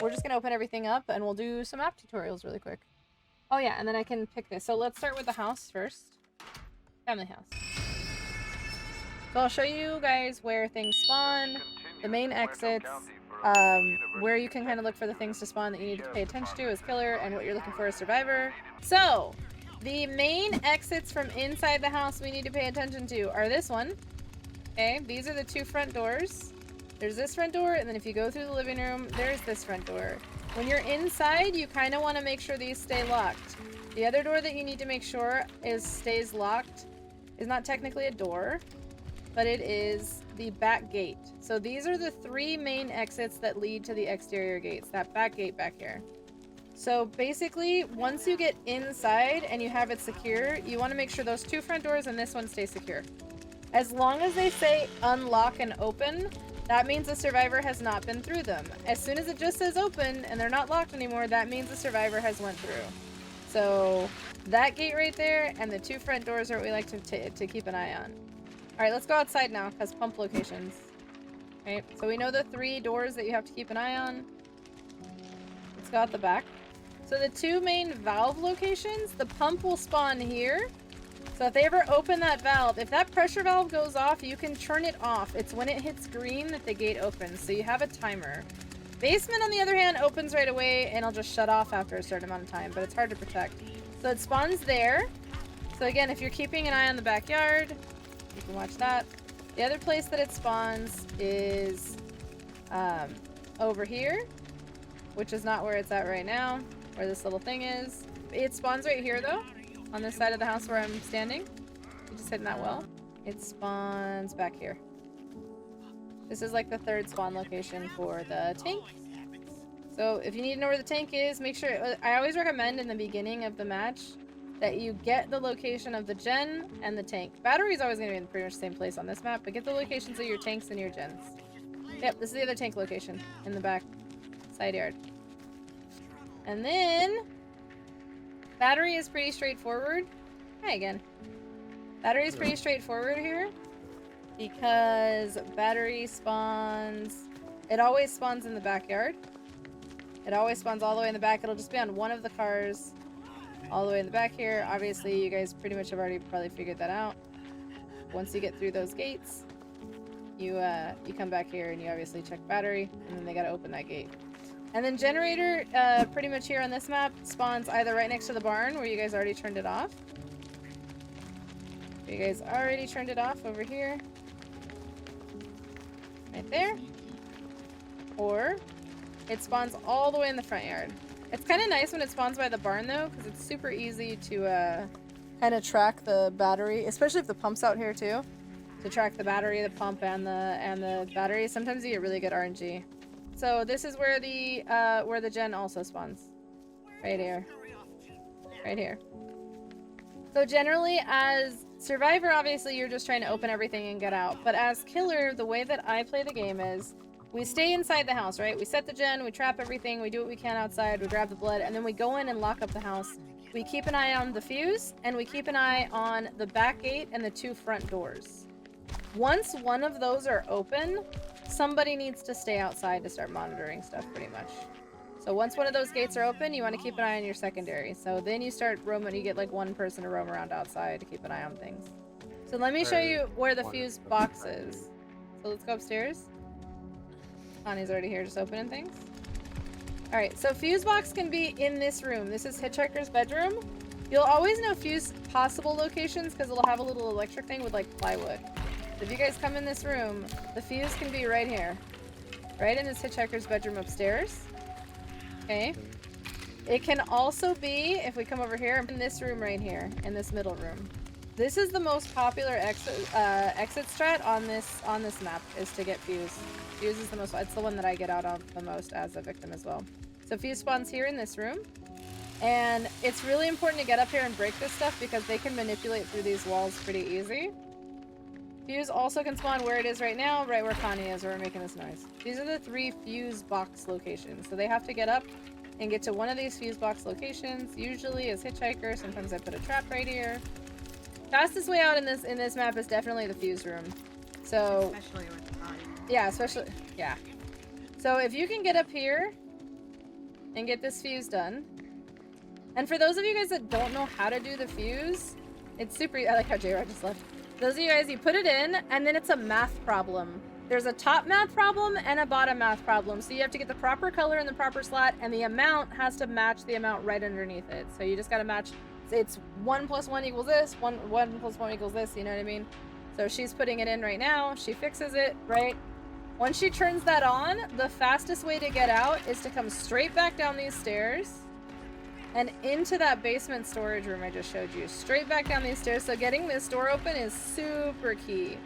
We're just gonna open everything up and we'll do some map tutorials really quick. Oh yeah, and then I can pick this. So let's start with the house first. Family house. So I'll show you guys where things spawn, the main exits, where you can kind of look for the things to spawn that you need to pay attention to as killer, and what you're looking for as survivor. So, the main exits from inside the house we need to pay attention to are this one. Okay, these are the two front doors. There's this front door, and then if you go through the living room, there's this front door. When you're inside, you kind of want to make sure these stay locked. The other door that you need to make sure stays locked is not technically a door, but it is the back gate. So these are the three main exits that lead to the exterior gates, that back gate back here. So basically, once you get inside and you have it secure, you want to make sure those two front doors and this one stay secure. As long as they say unlock and open, that means the survivor has not been through them. As soon as it just says open and they're not locked anymore, that means the survivor has went through. So that gate right there and the two front doors are what we like to keep an eye on. Alright, let's go outside now, because pump locations. Okay, so we know the three doors that you have to keep an eye on. Let's go out the back. So the two main valve locations, the pump will spawn here. So if they ever open that valve, if that pressure valve goes off, you can turn it off. It's when it hits green that the gate opens, so you have a timer. Basement, on the other hand, opens right away, and it'll just shut off after a certain amount of time, but it's hard to protect. So it spawns there. So again, if you're keeping an eye on the backyard, you can watch that. The other place that it spawns is over here, which is not where it's at right now, where this little thing is. It spawns right here, though, on this side of the house where I'm standing. You just hitting that well. It spawns back here. This is like the third spawn location for the tank. So if you need to know where the tank is, make sure... I always recommend in the beginning of the match that you get the location of the gen and the tank. Battery is always going to be in pretty much the same place on this map, but get the locations of your tanks and your gens. Yep, this is the other tank location in the back side yard. And then battery is pretty straightforward. Hi again. Battery is pretty straightforward here because battery spawns... It always spawns in the backyard. It always spawns all the way in the back. It'll just be on one of the cars all the way in the back here. Obviously, you guys pretty much have already probably figured that out. Once you get through those gates, you come back here and you obviously check battery, and then they gotta open that gate. And then generator, pretty much here on this map, spawns either right next to the barn, where you guys already turned it off. You guys already turned it off over here. Right there. Or it spawns all the way in the front yard. It's kind of nice when it spawns by the barn, though, because it's super easy to kind of track the battery, especially if the pump's out here, too. To track the battery, the pump, and the battery. Sometimes you get really good RNG. So this is where the gen also spawns. Right here. Right here. So generally, as survivor, obviously, you're just trying to open everything and get out. But as killer, the way that I play the game is... We stay inside the house, right? We set the gen, we trap everything, we do what we can outside, we grab the blood, and then we go in and lock up the house. We keep an eye on the fuse, and we keep an eye on the back gate and the two front doors. Once one of those are open, somebody needs to stay outside to start monitoring stuff, pretty much. So once one of those gates are open, you want to keep an eye on your secondary. So then you start roaming, you get like one person to roam around outside to keep an eye on things. So let me show you where the fuse box is. So let's go upstairs. Connie's already here just opening things. Alright, so fuse box can be in this room. This is Hitchhiker's bedroom. You'll always know fuse possible locations because it'll have a little electric thing with like plywood. So if you guys come in this room, the fuse can be right here. Right in this Hitchhiker's bedroom upstairs. Okay. It can also be, if we come over here, in this room right here, in this middle room. This is the most popular exit strat on this map, is to get fuse. Fuse is the most, it's the one that I get out of the most as a victim as well. So fuse spawns here in this room. And it's really important to get up here and break this stuff because they can manipulate through these walls pretty easy. Fuse also can spawn where it is right now, right where Connie is, where we're making this noise. These are the three fuse box locations. So they have to get up and get to one of these fuse box locations. Usually as Hitchhiker, sometimes I put a trap right here. Fastest way out in this map is definitely the fuse room. So Especially with time. yeah, yeah. So if you can get up here and get this fuse done. And for those of you guys that don't know how to do the fuse, it's super. I like how J-Rod just left. Those of you guys, you put it in, and then it's a math problem. There's a top math problem and a bottom math problem. So you have to get the proper color in the proper slot, and the amount has to match the amount right underneath it. So you just gotta match. It's 1 + 1 = this. 1 + 1 = this. You know what I mean? So she's putting it in right now. She fixes it, right? Once she turns that on, the fastest way to get out is to come straight back down these stairs and into that basement storage room I just showed you. Straight back down these stairs. So getting this door open is super key.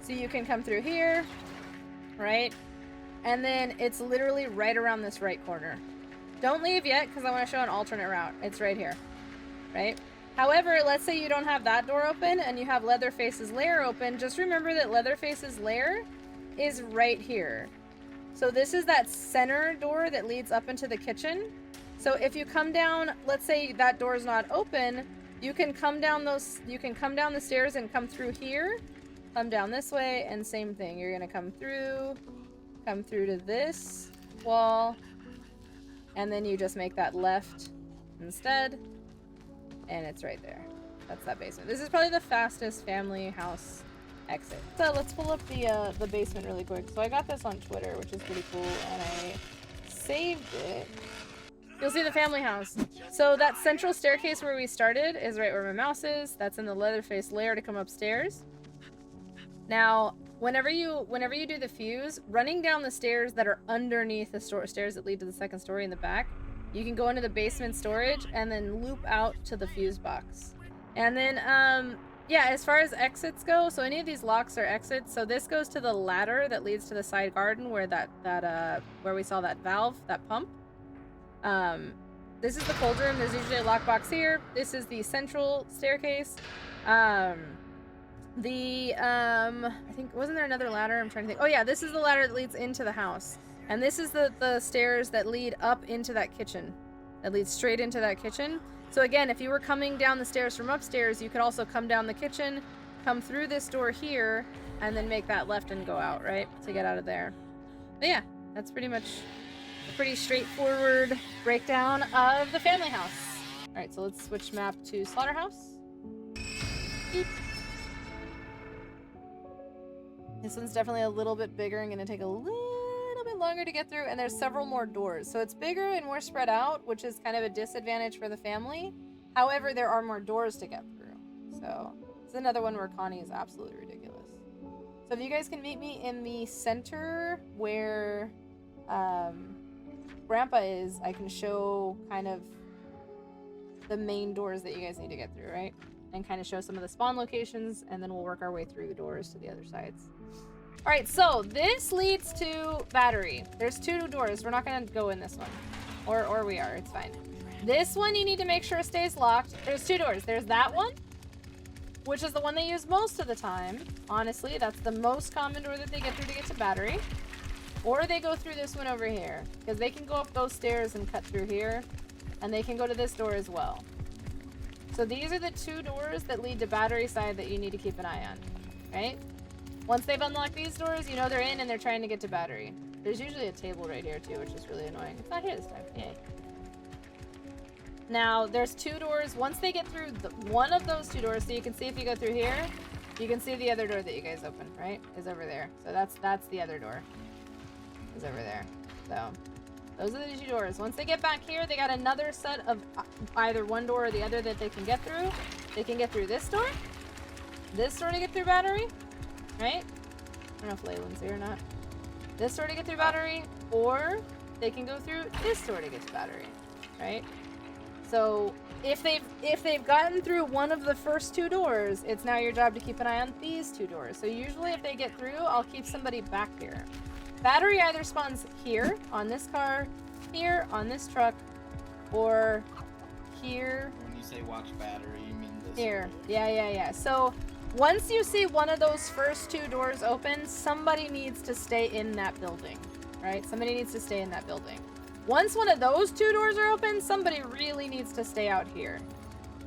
So you can come through here, right? And then it's literally right around this right corner. Don't leave yet, because I want to show an alternate route. It's right here, right? However, let's say you don't have that door open and you have Leatherface's lair open. Just remember that Leatherface's lair is right here. So this is that center door that leads up into the kitchen. So if you come down, let's say that door is not open, you can come down the stairs and come through here, come down this way, and same thing. You're gonna come through to this wall, and then you just make that left instead, and it's right there. That's that basement. This is probably the fastest family house exit. So let's pull up the basement really quick. So I got this on Twitter, which is pretty cool, and I saved it. You'll see the family house. So that central staircase where we started is right where my mouse is. That's in the Leatherface lair to come upstairs. Now, whenever you do the fuse, running down the stairs that are underneath the stairs that lead to the second story in the back, you can go into the basement storage and then loop out to the fuse box. And then, yeah, as far as exits go, so any of these locks are exits. So this goes to the ladder that leads to the side garden where where we saw that valve, that pump. This is the cold room. There's usually a lockbox here. This is the central staircase. I think, wasn't there another ladder? I'm trying to think. Oh yeah, this is the ladder that leads into the house. And this is the stairs that lead up into that kitchen. That leads straight into that kitchen. So again, if you were coming down the stairs from upstairs, you could also come down the kitchen, come through this door here, and then make that left and go out, right? To get out of there. But yeah, that's pretty much a pretty straightforward breakdown of the family house. Alright, so let's switch map to Slaughterhouse. Beep. This one's definitely a little bit bigger and gonna take a little bit longer to get through, and there's several more doors. So it's bigger and more spread out, which is kind of a disadvantage for the family. However, there are more doors to get through. So it's another one where Connie is absolutely ridiculous. So if you guys can meet me in the center where Grandpa is, I can show kind of the main doors that you guys need to get through, right? And kind of show some of the spawn locations, and then we'll work our way through the doors to the other sides. Alright, so this leads to Battery. There's 2 doors. We're not going to go in this one. Or we are. It's fine. This one you need to make sure stays locked. There's 2 doors. There's that one, which is the one they use most of the time. Honestly, that's the most common door that they get through to get to Battery. Or they go through this one over here, because they can go up those stairs and cut through here, and they can go to this door as well. So these are the 2 doors that lead to Battery side that you need to keep an eye on, right? Once they've unlocked these doors, you know they're in and they're trying to get to Battery. There's usually a table right here too, which is really annoying. It's not here this time, yay. Now, there's 2 doors. Once they get through one of those 2 doors, so you can see if you go through here, you can see the other door that you guys opened, right? Is over there. So that's the other door. Is over there. So those are the 2 doors. Once they get back here, they got another set of either one door or the other that they can get through. They can get through this door to get through Battery, right? I don't know if Leyland's here or not. This door to get through Battery, or they can go through this door to get to Battery, right? So if they've gotten through one of the first 2 doors, it's now your job to keep an eye on these 2 doors. So usually if they get through, I'll keep somebody back here. Battery either spawns here, on this car, here, on this truck, or here. When you say watch Battery, you mean this? Here. Yeah. So once you see one of those first 2 doors open, somebody needs to stay in that building, right? Somebody needs to stay in that building. Once one of those 2 doors are open, somebody really needs to stay out here.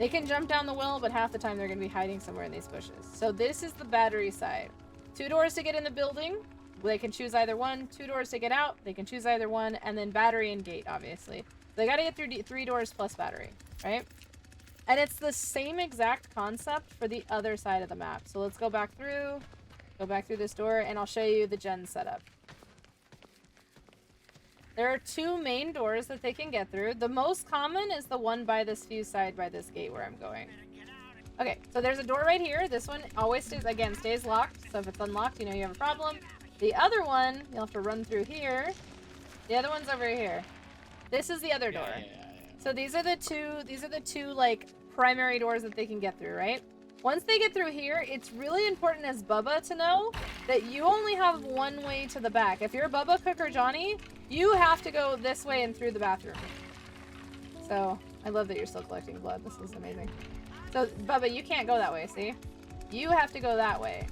They can jump down the well, but half the time they're going to be hiding somewhere in these bushes. So this is the battery side. 2 doors to get in the building. They can choose either one. 2 doors to get out. They can choose either one. And then battery and gate, obviously. They got to get through 3 doors plus battery, right? And it's the same exact concept for the other side of the map. So let's go back through this door, and I'll show you the gen setup. There are 2 main doors that they can get through. The most common is the one by this fuse side by this gate where I'm going. Okay, so there's a door right here. This one always stays locked. So if it's unlocked, you know you have a problem. The other one, you'll have to run through here. The other one's over here. This is the other door. So these are the two like primary doors that they can get through, right? Once they get through here, it's really important as Bubba to know that you only have one way to the back. If you're Bubba, Cook, or Johnny, you have to go this way and through the bathroom. So, I love that you're still collecting blood. This is amazing. So, Bubba, you can't go that way, see? You have to go that way.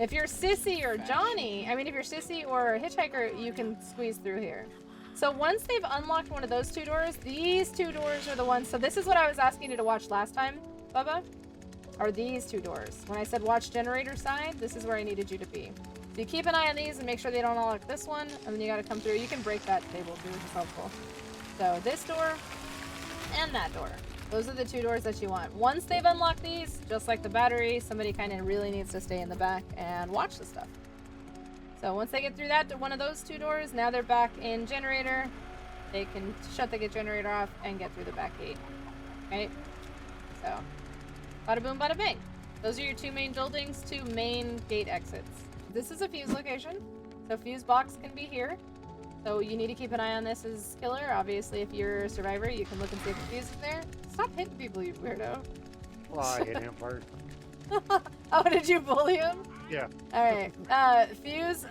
If you're Sissy or Johnny, if you're Sissy or a Hitchhiker, you can squeeze through here. So once they've unlocked one of those 2 doors, these 2 doors are the ones. So this is what I was asking you to watch last time, Bubba. Are these 2 doors. When I said watch generator side, this is where I needed you to be. So you keep an eye on these and make sure they don't unlock this one, and then you gotta come through. You can break that table too, which is helpful. So this door and that door. Those are the 2 doors that you want. Once they've unlocked these, just like the battery, somebody kind of really needs to stay in the back and watch the stuff. So once they get through that to one of those 2 doors, now they're back in generator. They can shut the generator off and get through the back gate. Right? So, bada boom, bada bang. Those are your 2 main buildings, 2 main gate exits. This is a fuse location. So fuse box can be here. So you need to keep an eye on this as killer. Obviously, if you're a survivor, you can look and see if the fuse is there. Stop hitting people, you weirdo. Well, I hit him first. Oh, did you bully him? Yeah. Alright. Fuse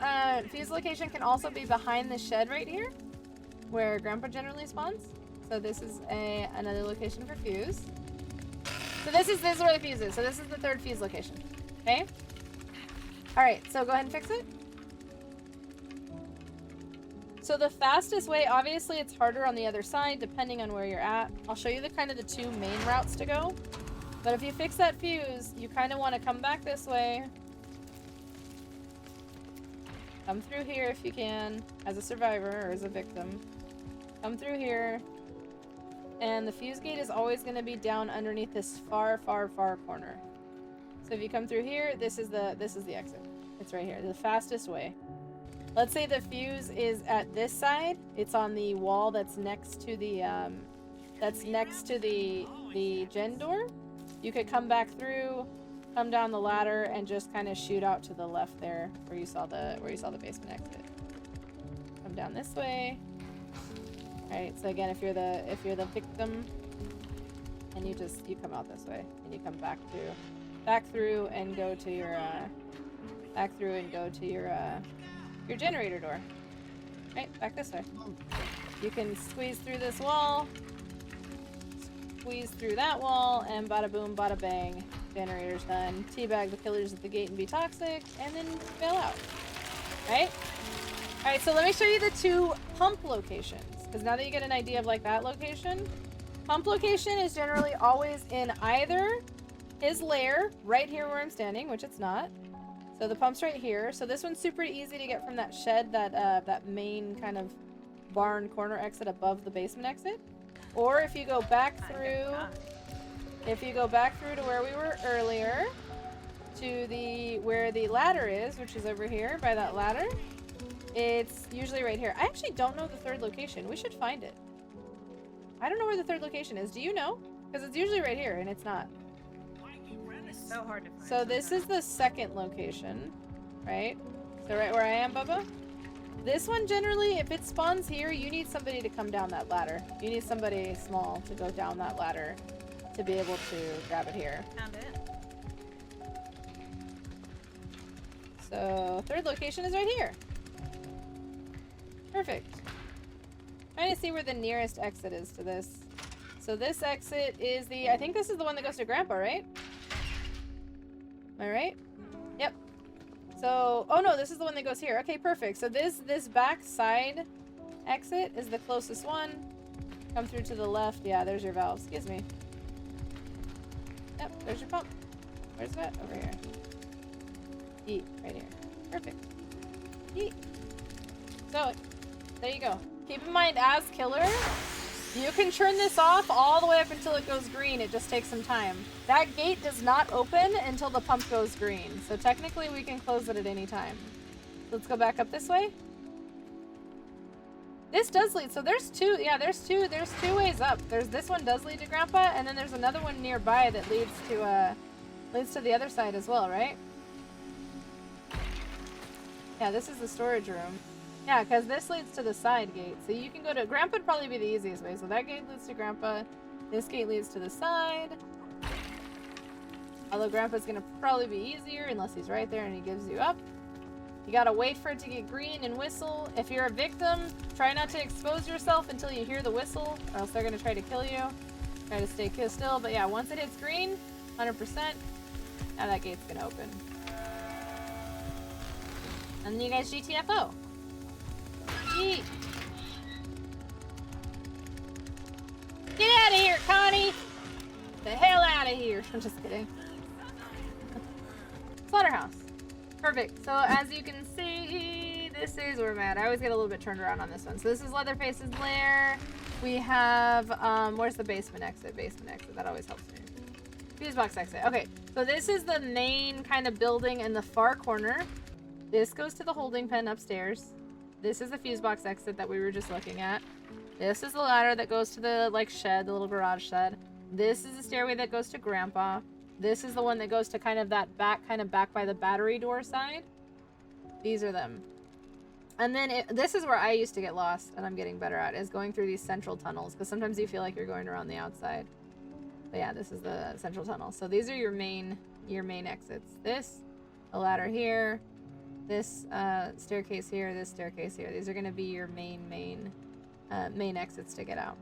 location can also be behind the shed right here, where Grandpa generally spawns. So this is another location for fuse. So this is where the fuse is. So this is the 3rd fuse location. Okay? Alright, so go ahead and fix it. So the fastest way, obviously it's harder on the other side, depending on where you're at. I'll show you the 2 main routes to go. But if you fix that fuse, you kind of want to come back this way. Come through here if you can, as a survivor or as a victim. Come through here. And the fuse gate is always going to be down underneath this far, far, far corner. So if you come through here, this is the exit. It's right here, the fastest way. Let's say the fuse is at this side. It's on the wall that's next to the gen door. You could come back through, come down the ladder, and just kind of shoot out to the left there, where you saw the basement exit. Come down this way. All right. So again, if you're the victim, and you come out this way, and you come back through, and go to your generator door. Right, back this way. You can squeeze through this wall. Squeeze through that wall, and bada boom, bada bang. Generator's done. Teabag the killers at the gate and be toxic, and then bail out. Right? Alright, so let me show you the 2 pump locations. Because now that you get an idea of like that location, pump location is generally always in either his lair, right here where I'm standing, which it's not. So the pump's right here. So this one's super easy to get from that shed, that main kind of barn corner exit above the basement exit. Or if you go back through to where we were earlier, to where the ladder is, which is over here by that ladder, it's usually right here. I actually don't know the 3rd location. We should find it. I don't know where the 3rd location is. Do you know? Because it's usually right here, and it's not. It's so hard to find. So this is the 2nd location, right? So right where I am, Bubba? This one, generally, if it spawns here, you need somebody to come down that ladder. You need somebody small to go down that ladder to be able to grab it here. Found it. So, 3rd location is right here. Perfect. Trying to see where the nearest exit is to this. So this exit is I think this is the one that goes to Grandpa, right? Am I right? Yep. So, oh no, this is the one that goes here. Okay, perfect. So this back side exit is the closest one. Come through to the left. Yeah, there's your valve. Excuse me. Yep, there's your pump. Where's that? Over here. Eat, right here. Perfect. Eat. So, there you go. Keep in mind, as killer, you can turn this off all the way up until it goes green. It just takes some time. That gate does not open until the pump goes green. So technically we can close it at any time. Let's go back up this way. This does lead, so there's two ways up. There's this one does lead to Grandpa, and then there's another one nearby that leads to the other side as well, right? Yeah, this is the storage room. Yeah, because this leads to the side gate. So you can go to... Grandpa would probably be the easiest way. So that gate leads to Grandpa. This gate leads to the side. Although Grandpa's going to probably be easier unless he's right there and he gives you up. You gotta wait for it to get green and whistle. If you're a victim, try not to expose yourself until you hear the whistle, or else they're gonna try to kill you. Try to stay still, but yeah, once it hits green, 100%, now that gate's gonna open. And then you guys GTFO. Yeet. Get out of here, Connie! The hell out of here! I'm just kidding. Slaughterhouse. Perfect. So as you can see, this is where I'm at. I always get a little bit turned around on this one. So this is Leatherface's lair. We have, where's the basement exit? Basement exit. That always helps me. Fuse box exit. Okay. So this is the main kind of building in the far corner. This goes to the holding pen upstairs. This is the fuse box exit that we were just looking at. This is the ladder that goes to the, like, shed, the little garage shed. This is the stairway that goes to Grandpa. This is the one that goes to kind of that back by the battery door side. These are them. And then this is where I used to get lost, and I'm getting better at, is going through these central tunnels, because sometimes you feel like you're going around the outside. But yeah, this is the central tunnel. So these are your main exits. This, a ladder here, this staircase here, this staircase here. These are going to be your main exits to get out.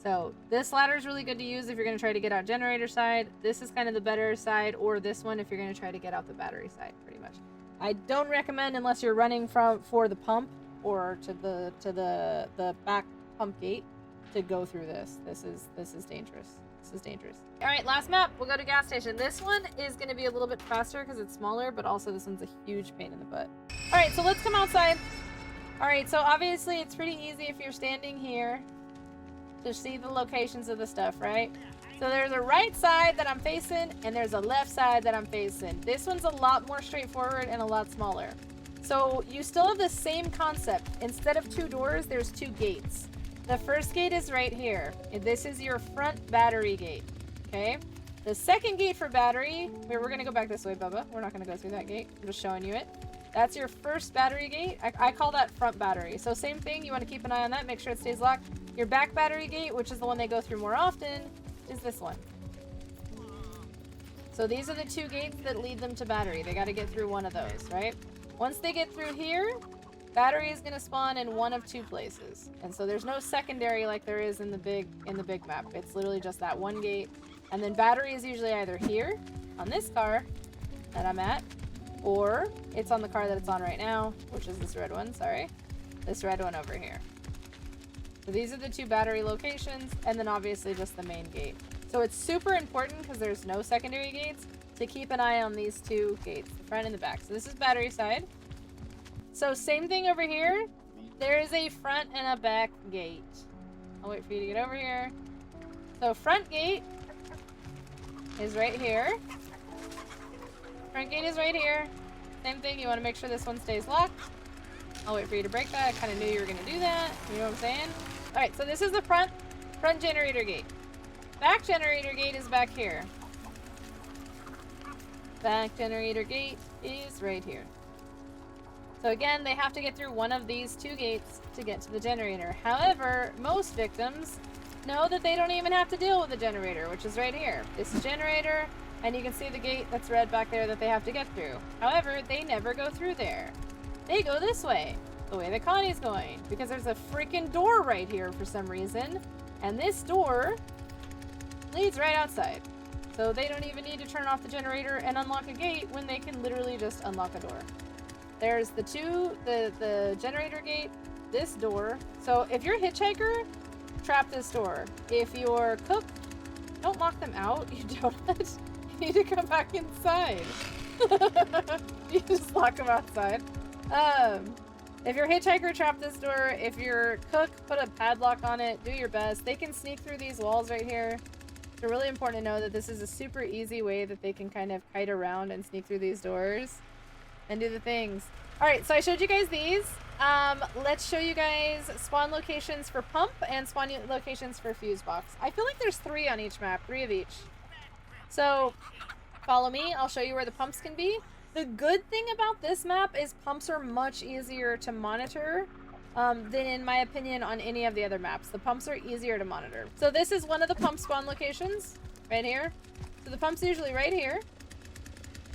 So this ladder is really good to use if you're going to try to get out generator side. This is kind of the better side, or this one if you're going to try to get out the battery side, pretty much. I don't recommend unless you're running for the pump or to the back pump gate to go through this. This is dangerous. This is dangerous. All right, last map. We'll go to gas station. This one is going to be a little bit faster because it's smaller, but also this one's a huge pain in the butt. All right, so let's come outside. All right, so obviously it's pretty easy if you're standing here to see the locations of the stuff, right? So there's a right side that I'm facing, and there's a left side that I'm facing. This one's a lot more straightforward and a lot smaller. So you still have the same concept. Instead of 2 doors, there's 2 gates. The first gate is right here. This is your front battery gate, okay? The second gate for battery, we're gonna go back this way, Bubba. We're not gonna go through that gate. I'm just showing you it. That's your first battery gate. I call that front battery. So same thing, you wanna keep an eye on that, make sure it stays locked. Your back battery gate, which is the one they go through more often, is this one. So these are the 2 gates that lead them to battery. They got to get through one of those, right? Once they get through here, battery is going to spawn in one of 2 places. And so there's no secondary like there is in the big map. It's literally just that one gate. And then battery is usually either here on this car that I'm at, or it's on the car that it's on right now, which is this red one, sorry. This red one over here. So these are the 2 battery locations, and then obviously just the main gate. So it's super important, because there's no secondary gates, to keep an eye on these 2 gates, the front and the back. So this is battery side. So same thing over here. There is a front and a back gate. I'll wait for you to get over here. So front gate is right here. Front gate is right here. Same thing, you want to make sure this one stays locked. I'll wait for you to break that. I kind of knew you were going to do that. You know what I'm saying? Alright, so this is the front generator gate. Back generator gate is back here. Back generator gate is right here. So again, they have to get through one of these 2 gates to get to the generator. However, most victims know that they don't even have to deal with the generator, which is right here. This is generator, and you can see the gate that's red back there that they have to get through. However, they never go through there. They go this way, the way that Connie's going, because there's a freaking door right here for some reason, and this door leads right outside. So they don't even need to turn off the generator and unlock a gate when they can literally just unlock a door. There's the generator gate, this door. So if you're a hitchhiker, trap this door. If you're cook, Don't lock them out, you donut. You need to come back inside. You just lock them outside. If your hitchhiker, trap this door. If your cook, put a padlock on it. Do your best. They can sneak through these walls right here. It's really important to know that this is a super easy way that they can kind of kite around and sneak through these doors and do the things. Alright, so I showed you guys these. Let's show you guys spawn locations for pump and spawn locations for fuse box. I feel like there's 3 on each map, 3 of each. So follow me, I'll show you where the pumps can be. The good thing about this map is pumps are much easier to monitor than, in my opinion, on any of the other maps. The pumps are easier to monitor. So this is one of the pump spawn locations, right here. So the pump's usually right here.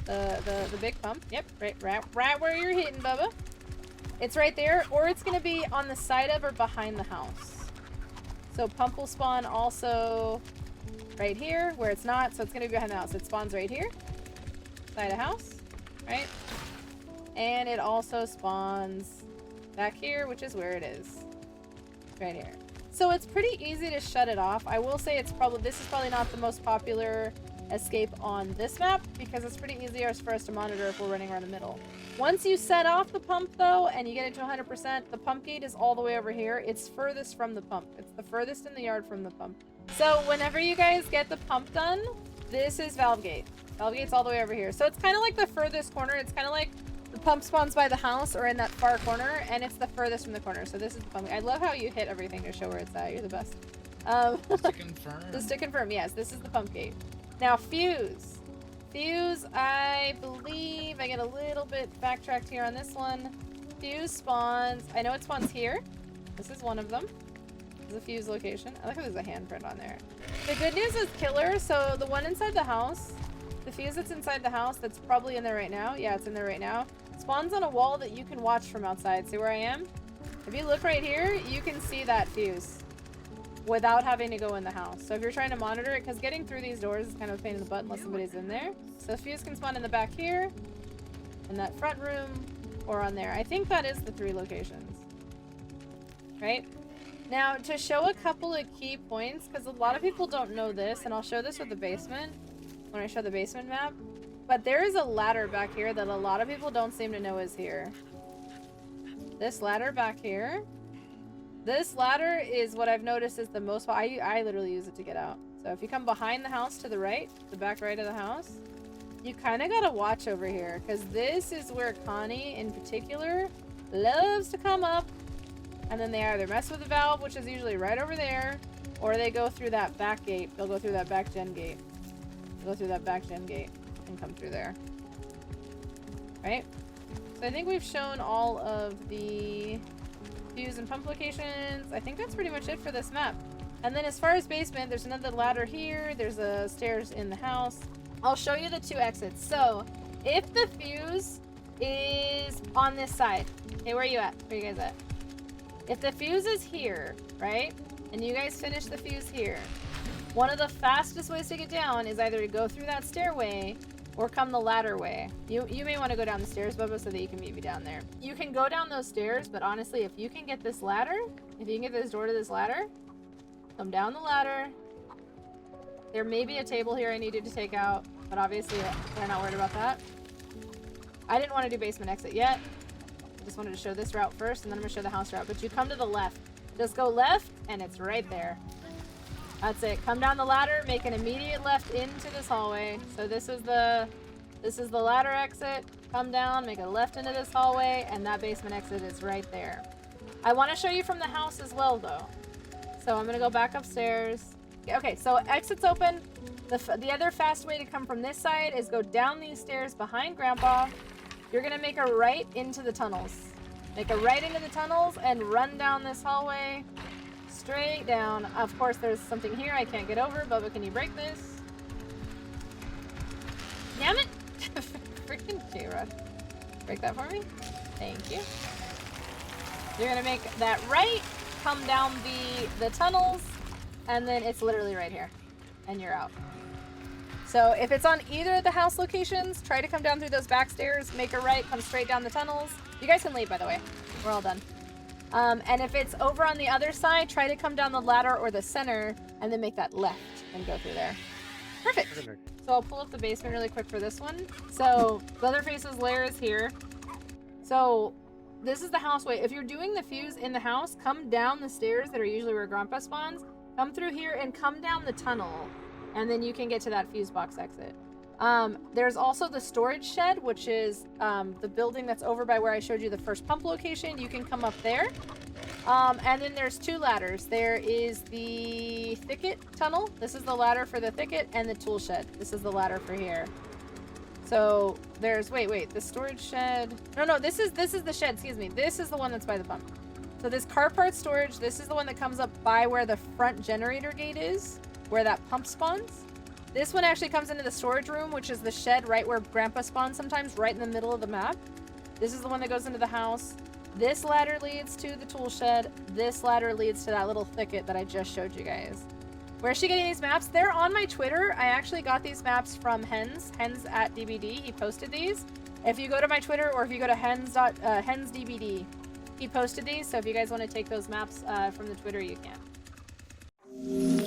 The big pump. Yep, right where you're hitting, Bubba. It's right there, or it's gonna be on the side of or behind the house. So pump will spawn also right here, where it's not, so it's gonna be behind the house. It spawns right here, side of house, right? And it also spawns back here, which is where it is, right here. So it's pretty easy to shut it off. I will say this is probably not the most popular escape on this map because it's pretty easy for us to monitor if we're running around the middle. Once you set off the pump though and you get it to 100%, the pump gate is all the way over here. It's furthest from the pump. It's the furthest in the yard from the pump. So whenever you guys get the pump done, this is valve gate. Valve gate's all the way over here. So it's kind of like the furthest corner. It's kind of like the pump spawns by the house or in that far corner, and it's the furthest from the corner. So this is the pump. I love how you hit everything to show where it's at. You're the best. Just to confirm. Just to confirm, yes, this is the pump gate. Now, fuse. Fuse, I believe I get a little bit backtracked here on this one. Fuse spawns. I know it spawns here. This is one of them. This is a fuse location. I like how there's a handprint on there. The good news is killer. So the one inside the house, the fuse that's inside the house, that's probably in there right now. Yeah, it's in there right now. Spawns on a wall that you can watch from outside. See where I am? If you look right here, you can see that fuse without having to go in the house. So if you're trying to monitor it, because getting through these doors is kind of a pain in the butt unless somebody's in there. So fuse can spawn in the back here, in that front room, or on there. I think that is the 3 locations. Right? Now, to show a couple of key points, because a lot of people don't know this, and I'll show this with the basement, when I show the basement map, but there is a ladder back here that a lot of people don't seem to know is here. This ladder back here. This ladder is what I've noticed is the most... I literally use it to get out. So if you come behind the house to the right, the back right of the house, you kind of got to watch over here, because this is where Connie, in particular, loves to come up, and then they either mess with the valve, which is usually right over there, or they go through that back gate. They'll go through that back gen gate. Go through that back gen gate and come through there. Right? So I think we've shown all of the fuse and pump locations. I think that's pretty much it for this map. And then as far as basement, there's another ladder here. There's a stairs in the house. I'll show you the 2 exits. So if the fuse is on this side, okay, where are you at? Where are you guys at? If the fuse is here, right, and you guys finish the fuse here, one of the fastest ways to get down is either to go through that stairway or come the ladder way. You may want to go down the stairs, Bubba, so that you can meet me down there. You can go down those stairs, but honestly, if you can get this ladder, if you can get this door to this ladder, come down the ladder. There may be a table here I needed to take out, but obviously we're not worried about that. I didn't want to do basement exit yet. I just wanted to show this route first, and then I'm going to show the house route. But you come to the left. Just go left, and it's right there. That's it. Come down the ladder, make an immediate left into this hallway. So this is the ladder exit. Come down, make a left into this hallway, and that basement exit is right there. I want to show you from the house as well, though. So I'm going to go back upstairs. Okay, so exit's open. The other fast way to come from this side is go down these stairs behind Grandpa. You're going to make a right into the tunnels. Make a right into the tunnels and run down this hallway. Straight down. Of course, there's something here I can't get over. Bubba, can you break this? Damn it! Freaking J-Rod. Break that for me? Thank you. You're gonna make that right, come down the tunnels, and then it's literally right here. And you're out. So if it's on either of the house locations, try to come down through those back stairs, make a right, come straight down the tunnels. You guys can leave, by the way. We're all done. And if it's over on the other side, try to come down the ladder or the center, and then make that left. and go through there. Perfect. We're gonna- So I'll pull up the basement really quick for this one. So Leatherface's lair is here. So this is the houseway. If you're doing the fuse in the house, come down the stairs that are usually where Grandpa spawns. Come through here and come down the tunnel, and then you can get to that fuse box exit. There's also the storage shed, which is the building that's over by where I showed you the first pump location. You can come up there. And then there's 2 ladders. There is the thicket tunnel. This is the ladder for the thicket, and the tool shed. This is the ladder for here. So there's wait, the storage shed. No, this is the shed, excuse me. This is the one that's by the pump. So this car part storage, this is the one that comes up by where the front generator gate is, where that pump spawns. This one actually comes into the storage room, which is the shed right where Grandpa spawns sometimes, right in the middle of the map. This is the one that goes into the house. This ladder leads to the tool shed. This ladder leads to that little thicket that I just showed you guys. Where's she getting these maps? They're on my Twitter. I actually got these maps from Hens at DBD. He posted these. If you go to my Twitter or if you go to hensDBD, he posted these. So if you guys want to take those maps from the Twitter, you can.